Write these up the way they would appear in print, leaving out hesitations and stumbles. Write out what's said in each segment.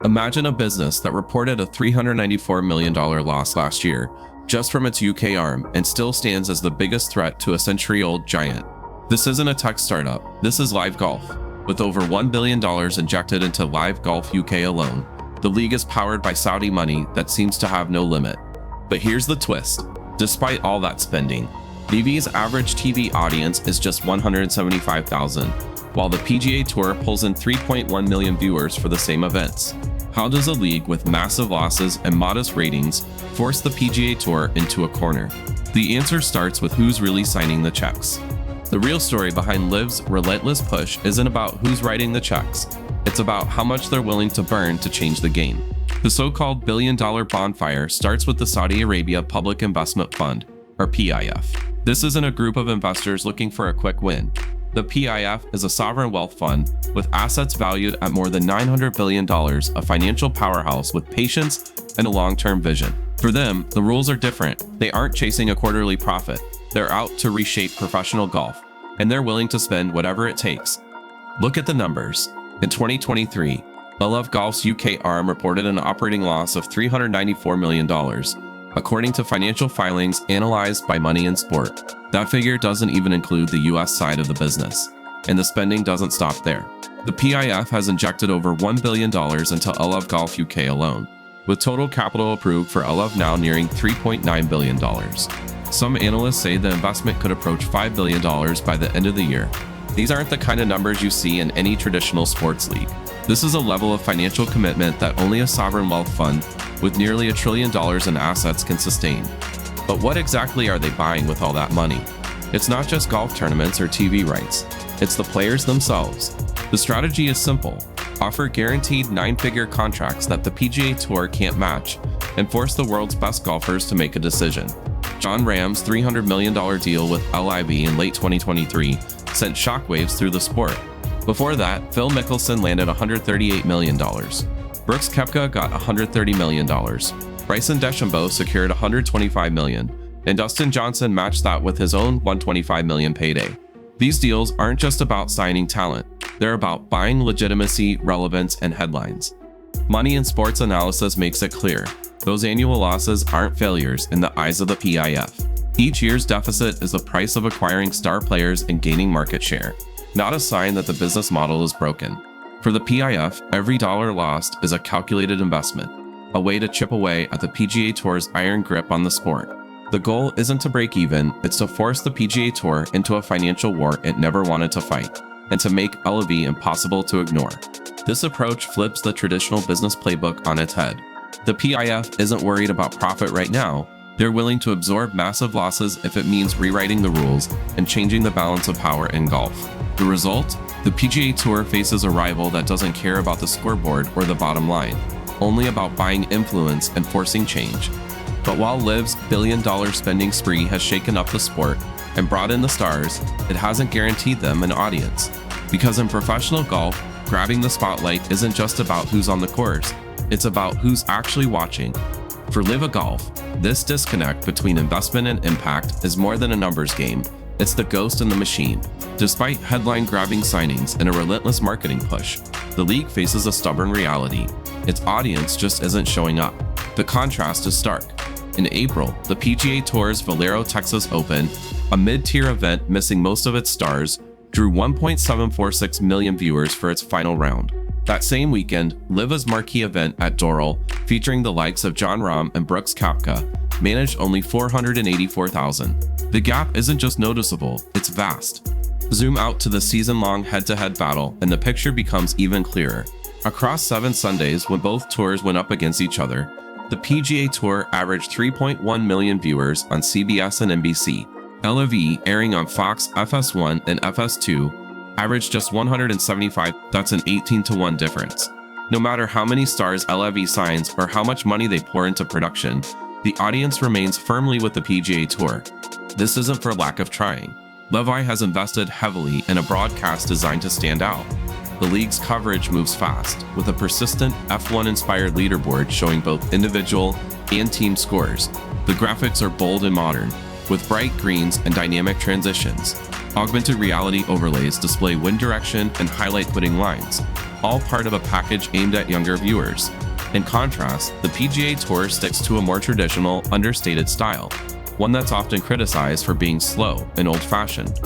Imagine a business that reported a $394 million loss last year just from its UK arm and still stands as the biggest threat to a century-old giant. This isn't a tech startup, this is LIV Golf. With over $1 billion injected into LIV Golf UK alone, the league is powered by Saudi money that seems to have no limit. But here's the twist. Despite all that spending, LIV's average TV audience is just 175,000, while the PGA Tour pulls in 3.1 million viewers for the same events. How does a league with massive losses and modest ratings force the PGA Tour into a corner? The answer starts with who's really signing the checks. The real story behind LIV's relentless push isn't about who's writing the checks, it's about how much they're willing to burn to change the game. The so-called billion-dollar bonfire starts with the Saudi Arabia Public Investment Fund, or PIF. This isn't a group of investors looking for a quick win. The PIF is a sovereign wealth fund with assets valued at more than $900 billion, a financial powerhouse with patience and a long-term vision. For them, the rules are different. They aren't chasing a quarterly profit. They're out to reshape professional golf, and they're willing to spend whatever it takes. Look at the numbers. In 2023, LIV Golf's UK arm reported an operating loss of $394 million, according to financial filings analyzed by Money in Sport. That figure doesn't even include the US side of the business, and the spending doesn't stop there. The PIF has injected over $1 billion into LIV Golf UK alone, with total capital approved for LIV now nearing $3.9 billion. Some analysts say the investment could approach $5 billion by the end of the year. These aren't the kind of numbers you see in any traditional sports league. This is a level of financial commitment that only a sovereign wealth fund with nearly $1 trillion in assets can sustain. But what exactly are they buying with all that money? It's not just golf tournaments or TV rights. It's the players themselves. The strategy is simple. Offer guaranteed 9-figure contracts that the PGA Tour can't match and force the world's best golfers to make a decision. Jon Rahm's $300 million deal with LIV in late 2023 sent shockwaves through the sport. Before that, Phil Mickelson landed $138 million. Brooks Koepka got $130 million. Bryson DeChambeau secured $125 million, and Dustin Johnson matched that with his own $125 million payday. These deals aren't just about signing talent. They're about buying legitimacy, relevance, and headlines. Money in Sports analysis makes it clear. Those annual losses aren't failures in the eyes of the PIF. Each year's deficit is the price of acquiring star players and gaining market share, not a sign that the business model is broken. For the PIF, every dollar lost is a calculated investment, a way to chip away at the PGA Tour's iron grip on the sport. The goal isn't to break even, it's to force the PGA Tour into a financial war it never wanted to fight, and to make LIV impossible to ignore. This approach flips the traditional business playbook on its head. The PIF isn't worried about profit right now. They're willing to absorb massive losses if it means rewriting the rules and changing the balance of power in golf. The result? The PGA Tour faces a rival that doesn't care about the scoreboard or the bottom line, only about buying influence and forcing change. But while LIV's billion-dollar spending spree has shaken up the sport and brought in the stars, it hasn't guaranteed them an audience. Because in professional golf, grabbing the spotlight isn't just about who's on the course, it's about who's actually watching. For LIV Golf, this disconnect between investment and impact is more than a numbers game. It's the ghost in the machine. Despite headline-grabbing signings and a relentless marketing push, the league faces a stubborn reality. Its audience just isn't showing up. The contrast is stark. In April, the PGA Tour's Valero Texas Open, a mid-tier event missing most of its stars, drew 1.746 million viewers for its final round. That same weekend, LIV's marquee event at Doral, featuring the likes of Jon Rahm and Brooks Koepka, managed only 484,000. The gap isn't just noticeable, it's vast. Zoom out to the season-long head-to-head battle and the picture becomes even clearer. Across 7 Sundays when both tours went up against each other, the PGA Tour averaged 3.1 million viewers on CBS and NBC. LIV, airing on Fox, FS1, and FS2, averaged just 175. That's an 18-to-1 difference. No matter how many stars LIV signs or how much money they pour into production, the audience remains firmly with the PGA Tour. This isn't for lack of trying. LIV has invested heavily in a broadcast designed to stand out. The league's coverage moves fast, with a persistent F1-inspired leaderboard showing both individual and team scores. The graphics are bold and modern, with bright greens and dynamic transitions. Augmented reality overlays display wind direction and highlight putting lines. all part of a package aimed at younger viewers. In contrast, the PGA Tour sticks to a more traditional, understated style, one that's often criticized for being slow and old-fashioned.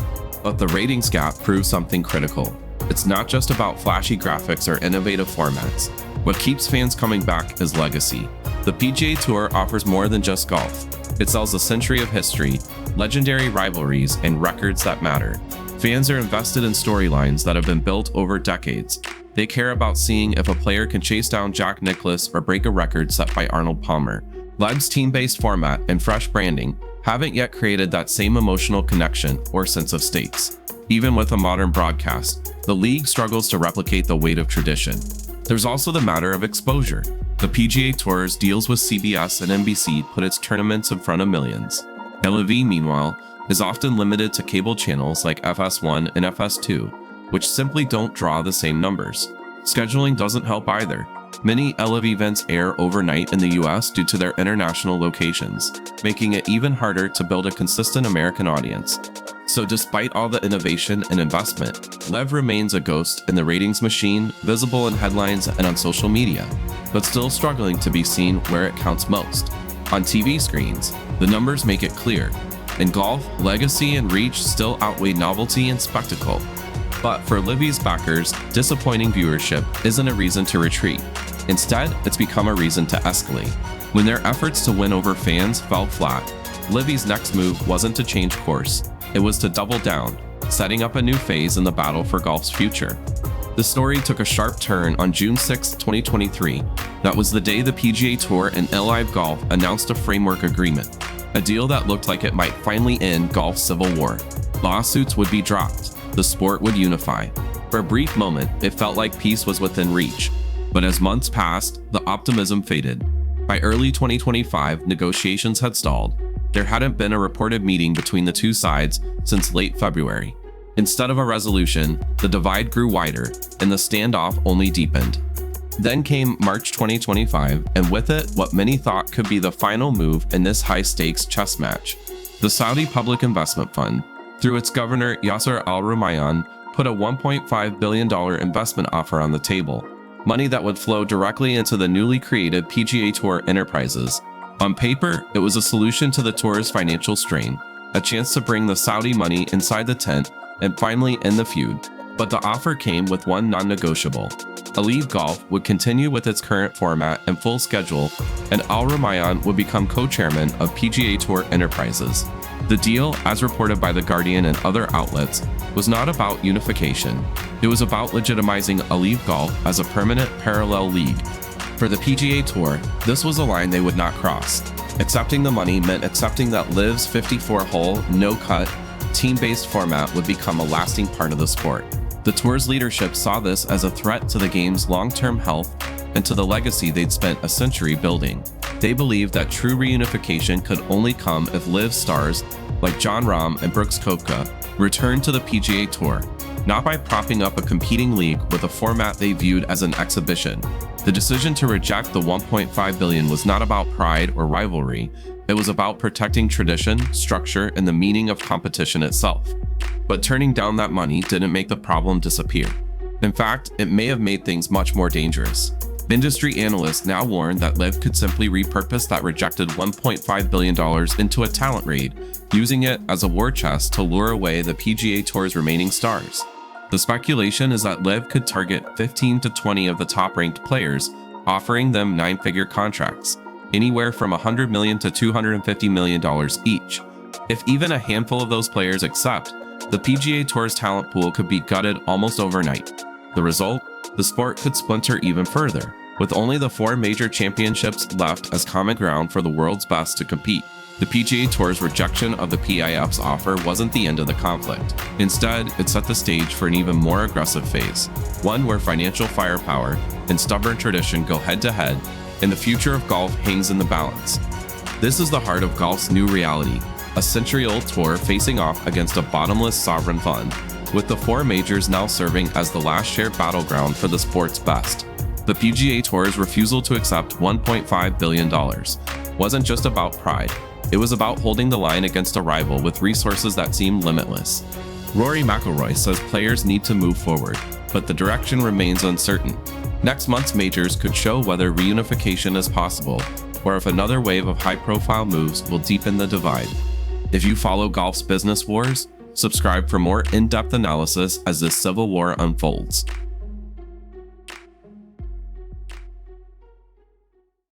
But the ratings gap proves something critical. It's not just about flashy graphics or innovative formats. What keeps fans coming back is legacy. The PGA Tour offers more than just golf. It sells a century of history, legendary rivalries, and records that matter. Fans are invested in storylines that have been built over decades. They care about seeing if a player can chase down Jack Nicklaus or break a record set by Arnold Palmer. LIV's team-based format and fresh branding haven't yet created that same emotional connection or sense of stakes. Even with a modern broadcast, the league struggles to replicate the weight of tradition. There's also the matter of exposure. The PGA Tour's deals with CBS and NBC put its tournaments in front of millions. LIV, meanwhile, is often limited to cable channels like FS1 and FS2, which simply don't draw the same numbers. Scheduling doesn't help either. Many LIV events air overnight in the US due to their international locations, making it even harder to build a consistent American audience. So despite all the innovation and investment, LIV remains a ghost in the ratings machine, visible in headlines and on social media, but still struggling to be seen where it counts most. On TV screens, the numbers make it clear. In golf, legacy and reach still outweigh novelty and spectacle. But for LIV's backers, disappointing viewership isn't a reason to retreat. Instead, it's become a reason to escalate. When their efforts to win over fans fell flat, LIV's next move wasn't to change course. It was to double down, setting up a new phase in the battle for golf's future. The story took a sharp turn on June 6, 2023. That was the day the PGA Tour and LIV Golf announced a framework agreement, a deal that looked like it might finally end golf's civil war. Lawsuits would be dropped. The sport would unify. For a brief moment, it felt like peace was within reach. But as months passed, the optimism faded. By early 2025, negotiations had stalled. There hadn't been a reported meeting between the two sides since late February. Instead of a resolution, the divide grew wider, and the standoff only deepened. Then came March 2025, and with it, what many thought could be the final move in this high-stakes chess match. The Saudi Public Investment Fund, through its governor Yasser Al-Rumayyan, put a $1.5 billion investment offer on the table, money that would flow directly into the newly created PGA Tour enterprises. On paper, it was a solution to the tour's financial strain, a chance to bring the Saudi money inside the tent and finally end the feud. But the offer came with one non-negotiable. LIV Golf would continue with its current format and full schedule, and Al-Rumayyan would become co-chairman of PGA Tour Enterprises. The deal, as reported by The Guardian and other outlets, was not about unification. It was about legitimizing LIV Golf as a permanent parallel league. For the PGA Tour, this was a line they would not cross. Accepting the money meant accepting that LIV's 54-hole, no-cut, team-based format would become a lasting part of the sport. The tour's leadership saw this as a threat to the game's long-term health and to the legacy they'd spent a century building. They believed that true reunification could only come if LIV stars like Jon Rahm and Brooks Koepka returned to the PGA Tour, not by propping up a competing league with a format they viewed as an exhibition. The decision to reject the $1.5 billion was not about pride or rivalry. It was about protecting tradition, structure, and the meaning of competition itself. But turning down that money didn't make the problem disappear. In fact, it may have made things much more dangerous. Industry analysts now warn that LIV could simply repurpose that rejected $1.5 billion into a talent raid, using it as a war chest to lure away the PGA Tour's remaining stars. The speculation is that LIV could target 15 to 20 of the top-ranked players, offering them nine-figure contracts, anywhere from $100 million to $250 million each. If even a handful of those players accept, the PGA Tour's talent pool could be gutted almost overnight. The result? The sport could splinter even further, with only the 4 major championships left as common ground for the world's best to compete. The PGA Tour's rejection of the PIF's offer wasn't the end of the conflict. Instead, it set the stage for an even more aggressive phase, one where financial firepower and stubborn tradition go head-to-head, and the future of golf hangs in the balance. This is the heart of golf's new reality, a century-old tour facing off against a bottomless sovereign fund, with the 4 majors now serving as the last shared battleground for the sport's best. The PGA Tour's refusal to accept $1.5 billion wasn't just about pride. It was about holding the line against a rival with resources that seemed limitless. Rory McIlroy says players need to move forward. but the direction remains uncertain. Next month's majors could show whether reunification is possible, or if another wave of high-profile moves will deepen the divide. If you follow golf's business wars, subscribe for more in-depth analysis as this civil war unfolds.